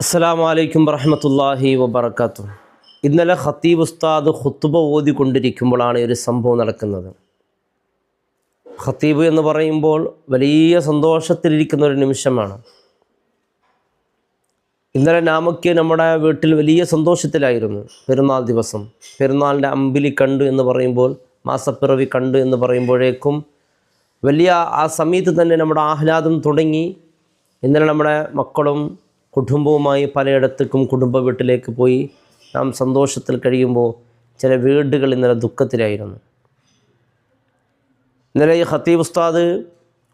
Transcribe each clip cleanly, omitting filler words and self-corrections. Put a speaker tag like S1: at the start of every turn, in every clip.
S1: അസ്സലാമു അലൈക്കും വറഹ്മത്തുള്ളാഹി വബറകാതുഹു. ഇന്നലെ ഖത്തീബ് ഉസ്താദ് ഖുത്ബ ഓതിക്കൊണ്ടിരിക്കുമ്പോഴാണ് ഒരു സംഭവം നടക്കുന്നത്. ഖത്തീബ് എന്ന് പറയുമ്പോൾ വലിയ സന്തോഷത്തിലിരിക്കുന്ന ഒരു നിമിഷമാണ്. ഇന്നലെ നാമൊക്കെ നമ്മുടെ വീട്ടിൽ വലിയ സന്തോഷത്തിലായിരുന്നു. പെരുന്നാൾ ദിവസം പെരുന്നാളിൻ്റെ അമ്പിലി കണ്ടു എന്ന് പറയുമ്പോൾ, മാസപ്പിറവി കണ്ടു എന്ന് പറയുമ്പോഴേക്കും വലിയ ആ സമയത്ത് തന്നെ നമ്മുടെ ആഹ്ലാദം തുടങ്ങി. ഇന്നലെ നമ്മുടെ മക്കളും കുടുംബവുമായി പലയിടത്തേക്കും കുടുംബ വീട്ടിലേക്ക് പോയി നാം സന്തോഷത്തിൽ കഴിയുമ്പോൾ ചില വീടുകൾ ഇന്നലെ ദുഃഖത്തിലായിരുന്നു. ഇന്നലെ ഈ ഖത്തീബ് ഉസ്താദ്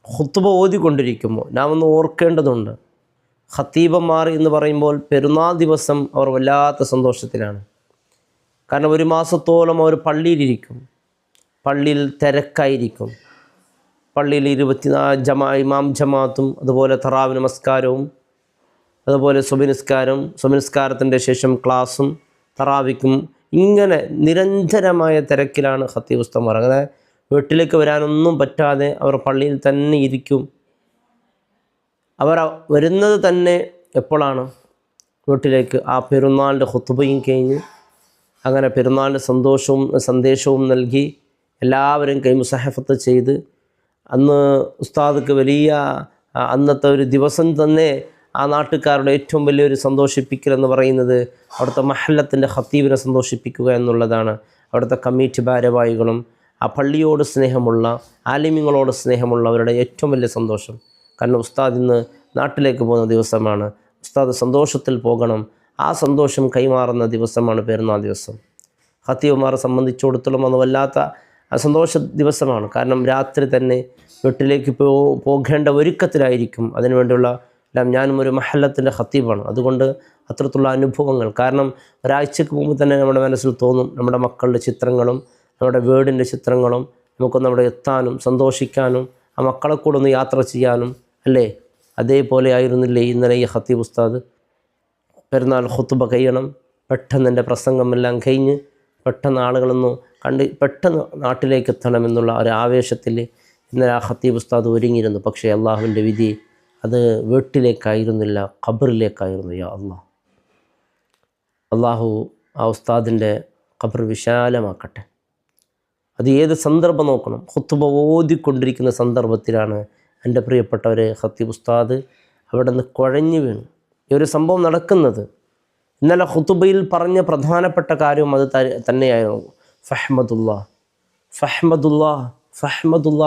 S1: ഖുത്ബ ഓതിക്കൊണ്ടിരിക്കുമ്പോൾ നാം ഒന്ന് ഓർക്കേണ്ടതുണ്ട്, ഖത്തീബന്മാർ എന്ന് പറയുമ്പോൾ പെരുന്നാൾ ദിവസം അവർ വല്ലാത്ത സന്തോഷത്തിലാണ്. കാരണം ഒരു മാസത്തോളം അവർ പള്ളിയിലിരിക്കും, പള്ളിയിൽ തിരക്കായിരിക്കും. പള്ളിയിൽ 24 ഇമാം ജമാഅത്തും അതുപോലെ തറാവി നമസ്കാരവും അതുപോലെ സുബഹിനിസ്കാരത്തിൻ്റെ ശേഷം ക്ലാസ്സും തറാവിക്കും, ഇങ്ങനെ നിരന്തരമായ തിരക്കിലാണ് ഖത്തീബ് ഉസ്താദ്മാർ. അങ്ങനെ വീട്ടിലേക്ക് വരാനൊന്നും പറ്റാതെ അവർ പള്ളിയിൽ തന്നെ ഇരിക്കും. അവർ വരുന്നത് തന്നെ എപ്പോഴാണ്? വീട്ടിലേക്ക് ആ പെരുന്നാളിൻ്റെ ഖുത്ബയും കഴിഞ്ഞ് അങ്ങനെ പെരുന്നാളിൻ്റെ സന്ദേശവും നൽകി എല്ലാവരും കൈമുസഹഫത്ത് ചെയ്ത്, അന്ന് ഉസ്താദക്ക് വലിയ അന്നത്തെ ഒരു ദിവസം തന്നെ ആ നാട്ടുകാരുടെ ഏറ്റവും വലിയൊരു സന്തോഷിപ്പിക്കൽ എന്ന് പറയുന്നത് അവിടുത്തെ മഹല്ലത്തിൻ്റെ ഖത്തീബിനെ സന്തോഷിപ്പിക്കുക എന്നുള്ളതാണ്. അവിടുത്തെ കമ്മിറ്റി ഭാരവാഹികളും ആ പള്ളിയോട് സ്നേഹമുള്ള ആലിമ്യങ്ങളോട് സ്നേഹമുള്ളവരുടെ ഏറ്റവും വലിയ സന്തോഷം. കാരണം ഉസ്താദ് ഇന്ന് നാട്ടിലേക്ക് പോകുന്ന ദിവസമാണ്, ഉസ്താദ് സന്തോഷത്തിൽ പോകണം. ആ സന്തോഷം കൈമാറുന്ന ദിവസമാണ് പെരുന്നാൾ ദിവസം. ഖത്തീബുമാരെ സംബന്ധിച്ചിടത്തോളം അത് വല്ലാത്ത സന്തോഷ ദിവസമാണ്. കാരണം രാത്രി തന്നെ വീട്ടിലേക്ക് പോകേണ്ട ഒരുക്കത്തിലായിരിക്കും. അതിനുവേണ്ടിയുള്ള ഞാനും ഒരു മഹല്ലത്തിൻ്റെ ഖത്തീബാണ്, അതുകൊണ്ട് അത്തരത്തിലുള്ള അനുഭവങ്ങൾ, കാരണം ഒരാഴ്ചക്ക് മുമ്പ് തന്നെ നമ്മുടെ മനസ്സിൽ തോന്നും നമ്മുടെ മക്കളുടെ ചിത്രങ്ങളും നമ്മുടെ വീടിൻ്റെ ചിത്രങ്ങളും നമുക്കൊന്ന് അവിടെ എത്താനും സന്തോഷിക്കാനും ആ മക്കളെ കൂടെ ഒന്ന് യാത്ര ചെയ്യാനും അല്ലേ. അതേപോലെ ആയിരുന്നില്ലേ ഇന്നലെ ഈ ഖത്തീബ് ഉസ്താദ്? പെരുന്നാൾ ഖുത്ബ കഴിയണം, പെട്ടെന്ന് എൻ്റെ പ്രസംഗമെല്ലാം കഴിഞ്ഞ് പെട്ടെന്ന് ആളുകളൊന്നും പെട്ടെന്ന് നാട്ടിലേക്ക് എത്തണമെന്നുള്ള ഒരു ആവേശത്തിൽ ഇന്നലെ ആ ഖത്തീബ് ഉസ്താദ് ഒരുങ്ങിയിരുന്നു. പക്ഷേ അള്ളാഹുവിൻ്റെ വിധി അത് വീട്ടിലേക്കായിരുന്നില്ല, ഖബറിലേക്കായിരുന്നു. യാ അള്ളാഹു ആ ഉസ്താദിൻ്റെ ഖബർ വിശാലമാക്കട്ടെ. അത് ഏത് സന്ദർഭം നോക്കണം, ഖുത്ബ ഓതിക്കൊണ്ടിരിക്കുന്ന സന്ദർഭത്തിലാണ് എൻ്റെ പ്രിയപ്പെട്ടവരെ ഖത്തീബ് ഉസ്താദ് അവിടെ നിന്ന് കുഴഞ്ഞു വീണു. ഈ ഒരു സംഭവം നടക്കുന്നത് ഇന്നലെ ഖുത്ബയിൽ പറഞ്ഞ പ്രധാനപ്പെട്ട കാര്യവും അത് തന്നെയായിരുന്നു. ഫഹ്മദുല്ലാ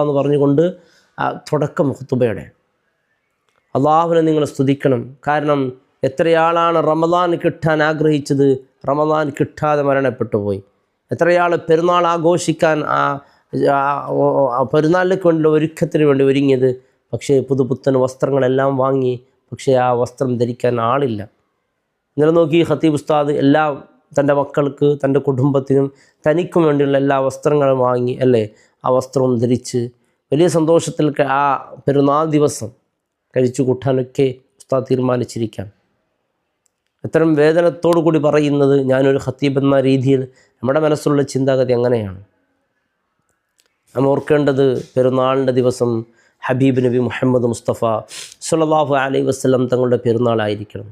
S1: എന്ന് പറഞ്ഞുകൊണ്ട് തുടക്കം ഖുത്ബയുടെ. അള്ളാഹുവിനെ നിങ്ങൾ സ്തുതിക്കണം. കാരണം എത്രയാളാണ് റമദാൻ കിട്ടാൻ ആഗ്രഹിച്ചത്, റമദാൻ കിട്ടാതെ മരണപ്പെട്ടു പോയി. എത്രയാൾ പെരുന്നാൾ ആഘോഷിക്കാൻ പെരുന്നാളിലേക്ക് വേണ്ടിയുള്ള ഒരുക്കത്തിന് വേണ്ടി ഒരുങ്ങിയത്, പക്ഷേ പുതുപുത്തൻ വസ്ത്രങ്ങളെല്ലാം വാങ്ങി, പക്ഷേ ആ വസ്ത്രം ധരിക്കാൻ ആളില്ല. ഇന്നലെ നോക്കി ഖത്തീബ് ഉസ്താദ് എല്ലാം തൻ്റെ മക്കൾക്ക്, തൻ്റെ കുടുംബത്തിനും തനിക്കും വേണ്ടിയുള്ള എല്ലാ വസ്ത്രങ്ങളും വാങ്ങി അല്ലേ, ആ വസ്ത്രവും ധരിച്ച് വലിയ സന്തോഷത്തിൽ ആ പെരുന്നാൾ ദിവസം കഴിച്ചു കൂട്ടാനൊക്കെ ഉസ്താദ് തീരുമാനിച്ചിരിക്കാം. ഇത്തരം വേദനത്തോടു കൂടി പറയുന്നത് ഞാനൊരു ഖത്തീബ് എന്ന രീതിയിൽ നമ്മുടെ മനസ്സിലുള്ള ചിന്താഗതി അങ്ങനെയാണ്. നാം ഓർക്കേണ്ടത് പെരുന്നാളിൻ്റെ ദിവസം ഹബീബ് നബി മുഹമ്മദ് മുസ്തഫ സ്വല്ലല്ലാഹു അലൈഹി വസല്ലം തങ്ങളുടെ പെരുന്നാളായിരിക്കണം.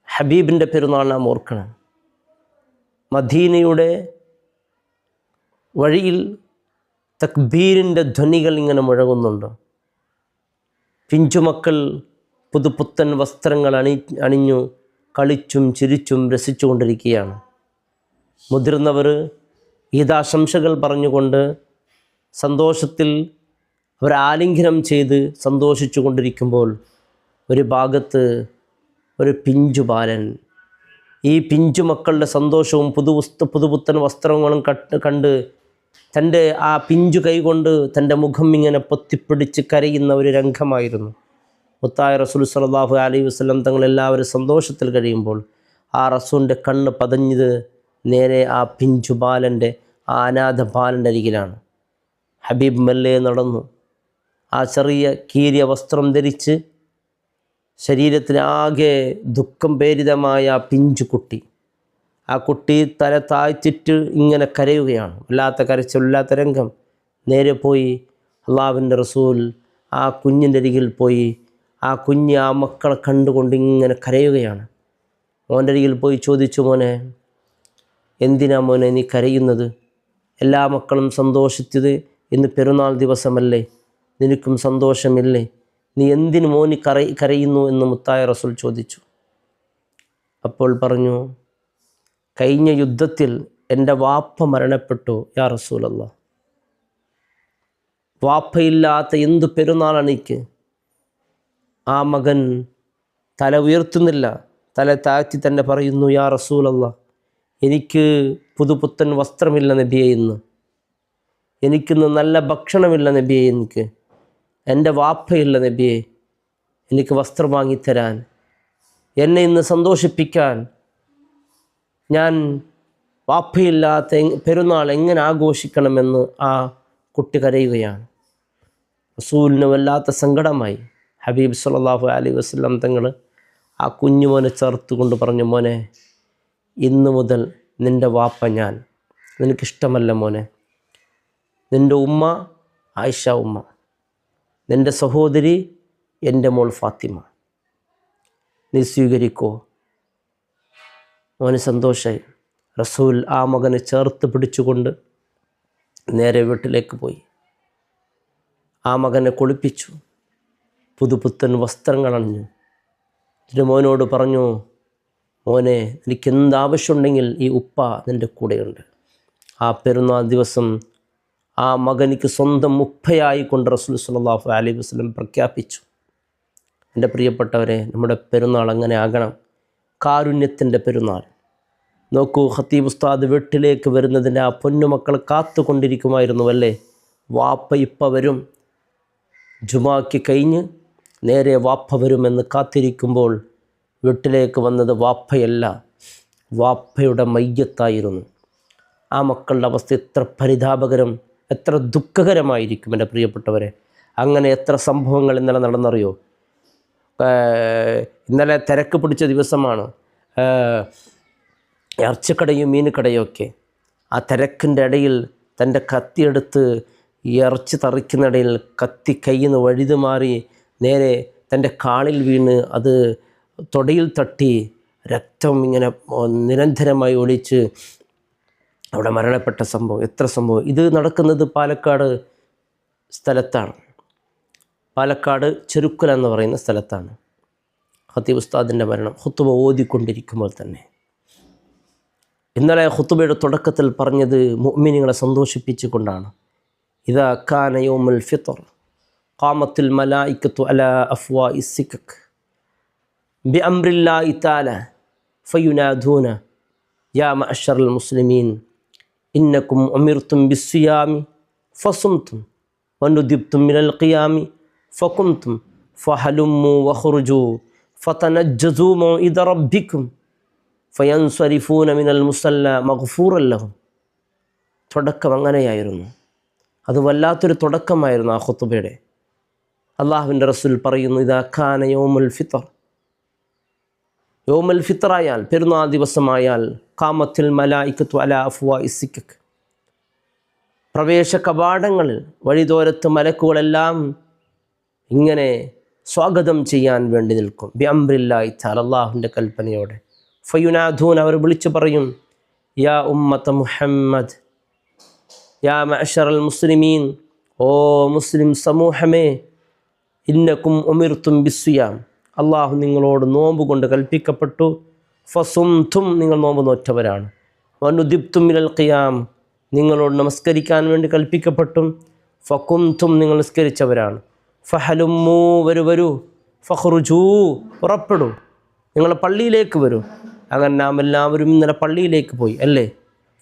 S1: ഹബീബിൻ്റെ പെരുന്നാൾ നാം ഓർക്കണം. മദീനയുടെ വഴിയിൽ തക്ബീരിൻ്റെ ധ്വനികൾ ഇങ്ങനെ മുഴങ്ങുന്നുണ്ട്. പിഞ്ചുമക്കൾ പുതുപുത്തൻ വസ്ത്രങ്ങൾ അണിഞ്ഞു കളിച്ചും ചിരിച്ചും രസിച്ചുകൊണ്ടിരിക്കുകയാണ്. മുതിർന്നവർ ഈദാശംസകൾ പറഞ്ഞുകൊണ്ട് സന്തോഷത്തിൽ അവർ ആലിംഗനം ചെയ്ത് സന്തോഷിച്ചു കൊണ്ടിരിക്കുമ്പോൾ ഒരു ഭാഗത്ത് ഒരു പിഞ്ചു ബാലൻ ഈ പിഞ്ചുമക്കളുടെ സന്തോഷവും പുതുപുത്തൻ വസ്ത്രങ്ങളും കണ്ട് തൻ്റെ ആ പിഞ്ചു കൈകൊണ്ട് തൻ്റെ മുഖം ഇങ്ങനെ പൊത്തിപ്പിടിച്ച് കരയുന്ന ഒരു രംഗമായിരുന്നു. മുത്തായ റസൂൽ സ്വല്ലല്ലാഹു അലൈഹി വസല്ലം തങ്ങളെല്ലാവരും സന്തോഷത്തിൽ കഴിയുമ്പോൾ ആ റസൂലിൻ്റെ കണ്ണ് പതഞ്ഞത് നേരെ ആ പിഞ്ചു ബാലൻ്റെ, ആ അനാഥ ബാലൻ്റെ അരികിലാണ്. ഹബീബ് മെല്ലെ നടന്നു. ആ ചെറിയ കീറിയ വസ്ത്രം ധരിച്ച് ശരീരത്തിലാകെ ദുഃഖം പേരിതമായ ആ പിഞ്ചു കുട്ടി, ആ കുട്ടി തല താഴ്ത്തിട്ട് ഇങ്ങനെ കരയുകയാണ്. വല്ലാത്ത കരച്ചില്ലാത്ത രംഗം. നേരെ പോയി അള്ളാഹുവിൻ്റെ റസൂൽ ആ കുഞ്ഞിൻ്റെ അരികിൽ പോയി ആ കുഞ്ഞ് ആ മക്കളെ കണ്ടുകൊണ്ട് ഇങ്ങനെ കരയുകയാണ്. മോൻ്റെ അരികിൽ പോയി ചോദിച്ചു, മോനെ എന്തിനാ മോനെ നീ കരയുന്നത്? എല്ലാ മക്കളും സന്തോഷിച്ചത് ഇന്ന് പെരുന്നാൾ ദിവസമല്ലേ, നിനക്കും സന്തോഷമില്ലേ? നീ എന്തിന് മോന് കരയുന്നു എന്ന് മുത്തായ റസൂൽ ചോദിച്ചു. അപ്പോൾ പറഞ്ഞു, കഴിഞ്ഞ യുദ്ധത്തിൽ എൻ്റെ വാപ്പ മരണപ്പെട്ടു യാ റസൂലല്ലാഹ്. വാപ്പയില്ലാത്ത എന്തു പെരുന്നാളാണ് എനിക്ക്. ആ മകൻ തല ഉയർത്തുന്നില്ല, തല താഴ്ത്തി തന്നെ പറയുന്നു, യാ റസൂലല്ലാഹ്, എനിക്ക് പുതുപുത്തൻ വസ്ത്രമില്ല നബിയെ, എനിക്കിന്ന് നല്ല ഭക്ഷണമില്ല നബിയെ, എൻ്റെ വാപ്പയില്ല നബിയെ, എനിക്ക് വസ്ത്രം വാങ്ങിത്തരാൻ, എന്നെ ഇന്ന് സന്തോഷിപ്പിക്കാൻ ഞാൻ വാപ്പയില്ലാത്ത പെരുന്നാൾ എങ്ങനെ ആഘോഷിക്കണമെന്ന് ആ കുട്ടി കരയുകയാണ്. റസൂലിന് വല്ലാത്ത സങ്കടമായി. ഹബീബ് സല്ലല്ലാഹു അലൈഹി വസല്ലം തങ്ങൾ ആ കുഞ്ഞുമോനെ ചേർത്തുകൊണ്ട് പറഞ്ഞു, മോനെ ഇന്നു മുതൽ നിൻ്റെ വാപ്പ ഞാൻ, നിനക്കിഷ്ടമല്ല മോനെ. നിൻ്റെ ഉമ്മ ആയിഷ ഉമ്മ, നിൻ്റെ സഹോദരി എൻ്റെ മോൾ ഫാത്തിമ, നീ സ്വീകരിക്കോ? മോന് സന്തോഷമായി. റസൂൽ ആ മകനെ ചേർത്ത് പിടിച്ചുകൊണ്ട് നേരെ വീട്ടിലേക്ക് പോയി. ആ മകനെ കുളിപ്പിച്ചു, പുതുപുത്തൻ വസ്ത്രങ്ങൾ അണിഞ്ഞു. എന്നിട്ട് മോനോട് പറഞ്ഞു, മോനെ എനിക്കെന്താവശ്യമുണ്ടെങ്കിൽ ഈ ഉപ്പ നിൻ്റെ കൂടെയുണ്ട്. ആ പെരുന്നാൾ ദിവസം ആ മകനിക്ക് സ്വന്തം ഉപ്പയായി കൊണ്ട് റസൂൽ സല്ലല്ലാഹു അലൈഹി വസല്ലം പ്രഖ്യാപിച്ചു. എൻ്റെ പ്രിയപ്പെട്ടവരെ, നമ്മുടെ പെരുന്നാൾ അങ്ങനെ ആകണം, കാരുണ്യത്തിൻ്റെ പെരുന്നാൾ. നോക്കൂ, ഖത്തീബ് ഉസ്താദ് വീട്ടിലേക്ക് വരുന്നതിൻ്റെ ആ പൊന്നുമക്കൾ കാത്തുകൊണ്ടിരിക്കുമായിരുന്നു അല്ലേ. വാപ്പ ഇപ്പ വരും, ജുമാക്ക് കഴിഞ്ഞ് നേരെ വാപ്പ വരുമെന്ന് കാത്തിരിക്കുമ്പോൾ വീട്ടിലേക്ക് വന്നത് വാപ്പയല്ല, വാപ്പയുടെ മയ്യത്തായിരുന്നു. ആ മക്കളുടെ അവസ്ഥ എത്ര പരിതാപകരം, എത്ര ദുഃഖകരമായിരിക്കും എൻ്റെ പ്രിയപ്പെട്ടവരെ. അങ്ങനെ എത്ര സംഭവങ്ങൾ ഇന്നലെ നടന്നറിയോ? ഇന്നലെ തിരക്ക് പിടിച്ച ദിവസമാണ്, ഇറച്ചിക്കടയും മീനുകടയും ഒക്കെ. ആ തിരക്കിൻ്റെ ഇടയിൽ തൻ്റെ കത്തിയെടുത്ത് ഇറച്ചി തറിക്കുന്നിടയിൽ കത്തി കയ്യിൽ നിന്ന് വഴുതി മാറി നേരെ തൻ്റെ കാലിൽ വീണ് അത് തൊടയിൽ തട്ടി രക്തം ഇങ്ങനെ നിരന്തരമായി ഒലിച്ച് അവിടെ മരണപ്പെട്ട സംഭവം. എത്ര സംഭവം! ഇത് നടക്കുന്നത് പാലക്കാട് സ്ഥലത്താണ്, പാലക്കാട് ചെരുക്കുല എന്ന് പറയുന്ന സ്ഥലത്താണ് ഖത്തീബ് ഉസ്താദിൻ്റെ മരണം. ഖുത്ബ ഓതിക്കൊണ്ടിരിക്കുമ്പോൾ തന്നെ ഇന്നലെ ഖുത്ബയുടെ തുടക്കത്തിൽ പറഞ്ഞത് മുഅ്മിനീങ്ങളെ സന്തോഷിപ്പിച്ചുകൊണ്ടാണ്. ഇദാ കാന യൗമുൽ ഫിത്ർ ഖാമത്തുൽ മലായികത്തു അലാ അഫ്വാഇ സികക് ബിഅംറില്ലാഹി തആല ഫയുനാദൂന യാ മഅശറൽ മുസ്ലിമീൻ ഇന്നകും ഉമിർതും ബിസ്സിയാമി ഫസുംതും വനുദിബ്തും മിനൽ ഖിയാമി ഫഖുംതും ഫഹലുമ്മു വഖുർജു ഫതനജ്ജസൂ മൗഇദ റബ്ബിക്കും ഫയൻസരിഫൂന മിനൽ മുസല്ല മഗ്ഫൂറൻ ലഹും. തുടക്കം അങ്ങനെയായിരുന്നു. അത് വല്ലാത്തൊരു തുടക്കമായിരുന്നു ആ ഖുത്ബയുടെ. അള്ളാഹുവിൻ്റെ റസൂൽ പറയുന്നു, ഇദാ കാന യൗമുൽ ഫിത്ർ, യൗമുൽ ഫിത്റായാൽ, പെരുന്നാൾ ദിവസമായാൽ, ഖാമത്തുൽ മലായികത്തു അലാ അഫ്വാഇ സികക്, പ്രവേശ കവാടങ്ങളിൽ വഴിതോരത്ത് മലക്കുകളെല്ലാം ഇങ്ങനെ സ്വാഗതം ചെയ്യാൻ വേണ്ടി നിൽക്കും. ബിഅംറില്ലാഹി തആല, അള്ളാഹുവിൻ്റെ കൽപ്പനയോടെ. ഫയുനാദൂൻ, അവർ വിളിച്ചു പറയും, യാ ഉമ്മത മുഹമ്മദ്, യാ മഅശറൽ മുസ്ലിമീൻ, ഓ മുസ്ലിം സമൂഹമേ, ഇന്നക്കും ഉമിർതും ബിസ്സിയാം, അള്ളാഹു നിങ്ങളോട് നോമ്പ് കൊണ്ട് കൽപ്പിക്കപ്പെട്ടു. ഫസുംതും, നിങ്ങൾ നോമ്പ് നോറ്റവരാണ്. വനുദിബ്തും മിനൽ ഖിയാം, നിങ്ങളോട് നമസ്കരിക്കാൻ വേണ്ടി കൽപ്പിക്കപ്പെട്ടു. ഫഖുംതും, നിങ്ങൾ നിസ്കരിച്ചവരാണ്. ഫഹലുമ്മൂ, വരൂ. ഫഖ്റുജൂ, പുറപ്പെടൂ, നിങ്ങൾ പള്ളിയിലേക്ക് വരൂ. അങ്ങനെ നാം എല്ലാവരും ഇന്നലെ പള്ളിയിലേക്ക് പോയി അല്ലേ.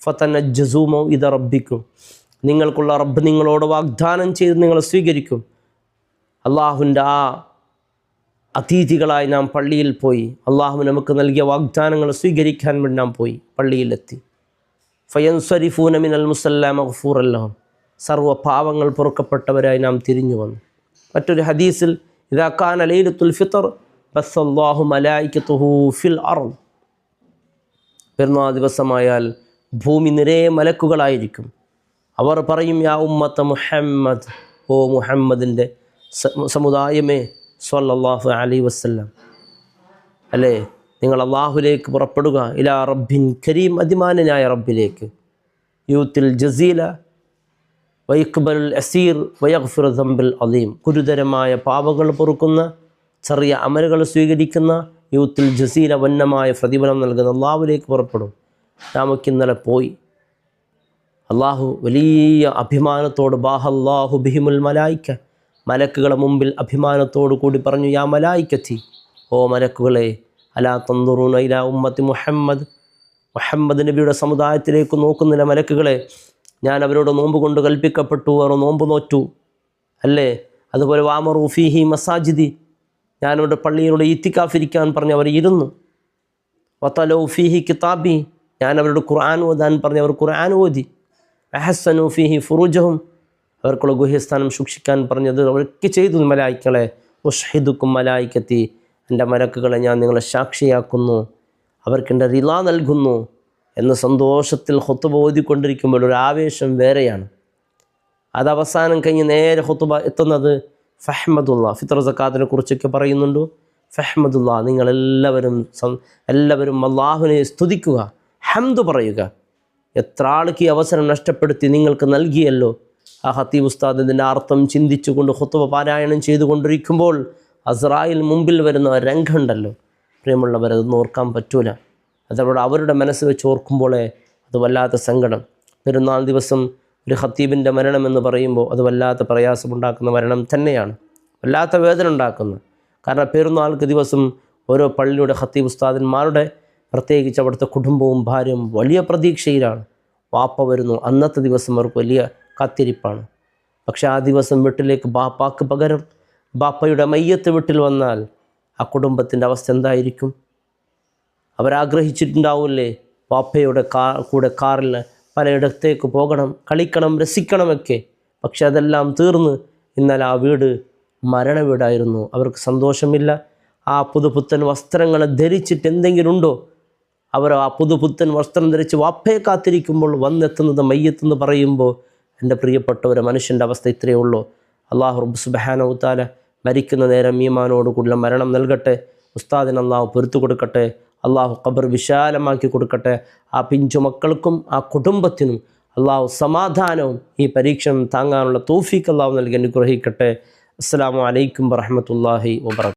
S1: ഫതനജ്ജസൂ മൗഇദ റബ്ബിക്കും, നിങ്ങൾക്കുള്ള റബ്ബ് നിങ്ങളോട് വാഗ്ദാനം ചെയ്ത് നിങ്ങളെ സ്വീകരിക്കും. അള്ളാഹുവിൻ്റെ ആ അതീതികളായി നാം പള്ളിയിൽ പോയി. അള്ളാഹു നമുക്ക് നൽകിയ വാഗ്ദാനങ്ങൾ സ്വീകരിക്കാൻ വേണ്ടി നാം പോയി, പള്ളിയിലെത്തി. ഫയൻസരിഫൂന മിനൽ മുസല്ല മഗ്ഫൂറൻ ലഹും, സർവ്വ പാവങ്ങൾ പൊറുക്കപ്പെട്ടവരായി നാം തിരിഞ്ഞു വന്നു. മറ്റൊരു ഹദീസിൽ, ഇദാ കാന ലൈലത്തുൽ ഫിത്ർ ബസ്സല്ലാഹു മലായികതുഹു ഫിൽ അർദ്, പെരുന്നാൾ ദിവസമായാൽ ഭൂമി നിറയെ മലക്കുകളായിരിക്കും. അവർ പറയും, യാ ഉമ്മത്ത മുഹമ്മദ്, ഓ മുഹമ്മദിൻ്റെ സമുദായമേ, സ്വല്ലല്ലാഹു അലൈഹി വസല്ലം. അല്ലേ, നിങ്ങൾ അള്ളാഹുലേക്ക് പുറപ്പെടുക, ഇലാ റബ്ബിൻ കരീം, അതിമാനനായ റബ്ബിലേക്ക്. യൂത്തിൽ ജസീല വയഖ്ബലുൽ അസീർ വയഗ്ഫിറു ദംബൽ അലീം, ഗുരുതരമായ പാപങ്ങൾ പൊറുക്കുന്ന, ചെറിയ അമലുകൾ സ്വീകരിക്കുന്ന, യൂത്തിൽ ജസീല, വന്നമായ പ്രതിഫലം നൽകുന്ന അള്ളാഹുലേക്ക് പുറപ്പെടും. നമുക്ക് ഇന്നലെ പോയി. അള്ളാഹു വലിയ അഭിമാനത്തോട് ബാഹല്ലാഹു ബിഹിമുൽ മലായിക്ക, മലക്കുകളെ മുമ്പിൽ അഭിമാനത്തോടു കൂടി പറഞ്ഞു, യാ മലായിക്കത്തി, ഓ മലക്കുകളെ, അലാ തൻദുറൂന ഇലാ ഉമ്മത്തി മുഹമ്മദ് നബിയുടെ സമുദായത്തിലേക്ക് നോക്കുന്നില്ല മലക്കുകളെ, ഞാൻ അവരോട് നോമ്പ് കൊണ്ട് കൽപ്പിക്കപ്പെട്ടു, അവർ നോമ്പ് നോറ്റു. അല്ലേ, അതുപോലെ വാമറു ഫീഹി മസാജിദി, ഞാനവരുടെ പള്ളിയിലൂടെ ഇത്തിക്കാഫിരിക്കാൻ പറഞ്ഞ് അവർ ഇരുന്നു. വതലൗ ഫീഹി കിതാബി, ഞാൻ അവരുടെ ഖുർആൻ ഓതാൻ പറഞ്ഞ് അവർ ഖുർആൻ ഓതി. അഹസനു ഫീഹി ഫുറൂജഹും, അവർക്കുള്ള ഗുഹ്യസ്ഥാനം സൂക്ഷിക്കാൻ പറഞ്ഞത് അവർക്ക് ചെയ്തു. മലായിക്കളെ, ഉഷ്ഹിദുക്കും മലായിക്കത്തി, എൻ്റെ മലക്കുകളെ ഞാൻ നിങ്ങളെ സാക്ഷിയാക്കുന്നു, അവർക്കെൻ്റെ റിള നൽകുന്നു എന്ന് സന്തോഷത്തിൽ ഖുത്ബ ഓതിക്കൊണ്ടിരിക്കുമ്പോൾ ഒരു ആവേശം വേറെയാണ്. അത് അവസാനം കഴിഞ്ഞ് നേരെ ഖുത്ബ എത്തുന്നത് ഫഹ്മദുല്ലാ, ഫിത്ർ സക്കാത്തിനെ കുറിച്ചൊക്കെ പറയുന്നുണ്ട്. ഫഹ്മദുല്ലാ, നിങ്ങളെല്ലാവരും അള്ളാഹുവിനെ സ്തുതിക്കുക, ഹംദ് പറയുക. എത്ര ആൾക്ക് ഈ അവസരം നഷ്ടപ്പെടുത്തി നിങ്ങൾക്ക് നൽകിയല്ലോ. ആ ഖത്തീബ് ഉസ്താദ് ഇതിൻ്റെ അർത്ഥം ചിന്തിച്ചുകൊണ്ട് ഖുത്ബ പാരായണം ചെയ്തുകൊണ്ടിരിക്കുമ്പോൾ അസ്രായിൽ മുമ്പിൽ വരുന്ന രംഗമുണ്ടല്ലോ, പ്രിയമുള്ളവരതൊന്നും ഓർക്കാൻ പറ്റൂല. അതവിടെ അവരുടെ മനസ്സ് വെച്ച് ഓർക്കുമ്പോഴേ അത് വല്ലാത്ത സങ്കടം. പെരുന്നാൾ ദിവസം ഒരു ഖത്തീബിൻ്റെ മരണമെന്ന് പറയുമ്പോൾ അത് വല്ലാത്ത പ്രയാസമുണ്ടാക്കുന്ന മരണം തന്നെയാണ്, വല്ലാത്ത വേദന ഉണ്ടാക്കുന്നു. കാരണം പെരുന്നാൾക്ക് ദിവസം ഓരോ പള്ളിയുടെ ഖത്തീബ് ഉസ്താദന്മാരുടെ, പ്രത്യേകിച്ച് അവിടുത്തെ കുടുംബവും ഭാര്യയും വലിയ പ്രതീക്ഷയിലാണ്. വാപ്പ വരുന്നു, അന്നത്തെ ദിവസം അവർക്ക് വലിയ കാത്തിരിപ്പാണ്. പക്ഷേ ആ ദിവസം വീട്ടിലേക്ക് ബാപ്പാക്ക് പകരം ബാപ്പയുടെ മയ്യത്ത് വീട്ടിൽ വന്നാൽ ആ കുടുംബത്തിൻ്റെ അവസ്ഥ എന്തായിരിക്കും? അവരാഗ്രഹിച്ചിട്ടുണ്ടാവില്ലേ വാപ്പയുടെ കൂടെ കാറിൽ പലയിടത്തേക്ക് പോകണം, കളിക്കണം, രസിക്കണമൊക്കെ. പക്ഷെ അതെല്ലാം തീർന്ന് ഇന്നലെ ആ വീട് മരണ വീടായിരുന്നു. അവർക്ക് സന്തോഷമില്ല. ആ പുതുപുത്തൻ വസ്ത്രങ്ങൾ ധരിച്ചിട്ട് എന്തെങ്കിലും ഉണ്ടോ? അവർ ആ പുതുപുത്തൻ വസ്ത്രം ധരിച്ച് വാപ്പയെ കാത്തിരിക്കുമ്പോൾ വന്നെത്തുന്നത് മയ്യത്തെന്ന് പറയുമ്പോൾ എൻ്റെ പ്രിയപ്പെട്ടവരെ, മനുഷ്യൻ്റെ അവസ്ഥ ഇത്രയേ ഉള്ളൂ. അള്ളാഹു റബ്ബ് സുബ്ഹാനഹു വ തആല മരിക്കുന്ന നേരം ഈമാനോടുകൂടിയുള്ള മരണം നൽകട്ടെ. ഉസ്താദിന് അള്ളാഹു പൊരുത്തു കൊടുക്കട്ടെ. അള്ളാഹു ഖബർ വിശാലമാക്കി കൊടുക്കട്ടെ. ആ പിഞ്ചു മക്കൾക്കും ആ കുടുംബത്തിനും അള്ളാഹു സമാധാനവും ഈ പരീക്ഷണം താങ്ങാനുള്ള തൗഫീഖ് അള്ളാഹു നൽകി അനുഗ്രഹിക്കട്ടെ. അസ്സലാമു അലൈക്കും വറഹ്മത്തുള്ളാഹി വബറകാതുഹു.